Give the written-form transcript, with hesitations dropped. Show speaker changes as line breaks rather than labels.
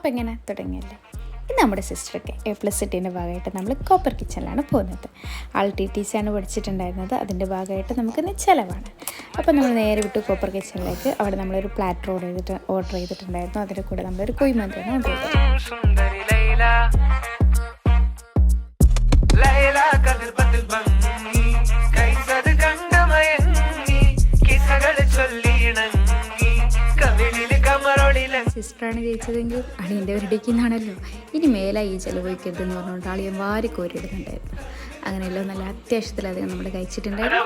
അപ്പോൾ എങ്ങനെ തുടങ്ങിയല്ലേ. ഇത് നമ്മുടെ സിസ്റ്റർക്ക് A+CITൻ്റെ ഭാഗമായിട്ട് നമ്മൾ കോപ്പർ കിച്ചണിലാണ് പോകുന്നത്. ആൾ TTC ആണ് പഠിച്ചിട്ടുണ്ടായിരുന്നത്. അതിൻ്റെ ഭാഗമായിട്ട് നമുക്കിന്ന് ചിലവാണ്. അപ്പോൾ നമ്മൾ നേരെ വിട്ടു കോപ്പർ കിച്ചണിലേക്ക്. അവിടെ നമ്മളൊരു പ്ലാറ്റർ ഓർഡർ ചെയ്തിട്ടുണ്ടായിരുന്നു. അതിൻ്റെ കൂടെ നമ്മളൊരു കുഴിമന്തിയാണ് ഓർഡർ ചെയ്തത്. സിസ്റ്ററാണ് ജയിച്ചതെങ്കിൽ അളിയൻ്റെ വരടിക്കുന്നാണല്ലോ. ഇനി മേലായി ഈ ചിലവഴിക്കരുതെന്ന് പറഞ്ഞുകൊണ്ട് അളിയൻ വാരി കോരിയിടുന്നുണ്ടായിരുന്നു. അങ്ങനെയല്ലോ നല്ല അത്യാവശ്യത്തിലധികം നമ്മൾ കഴിച്ചിട്ടുണ്ടായിരുന്നു.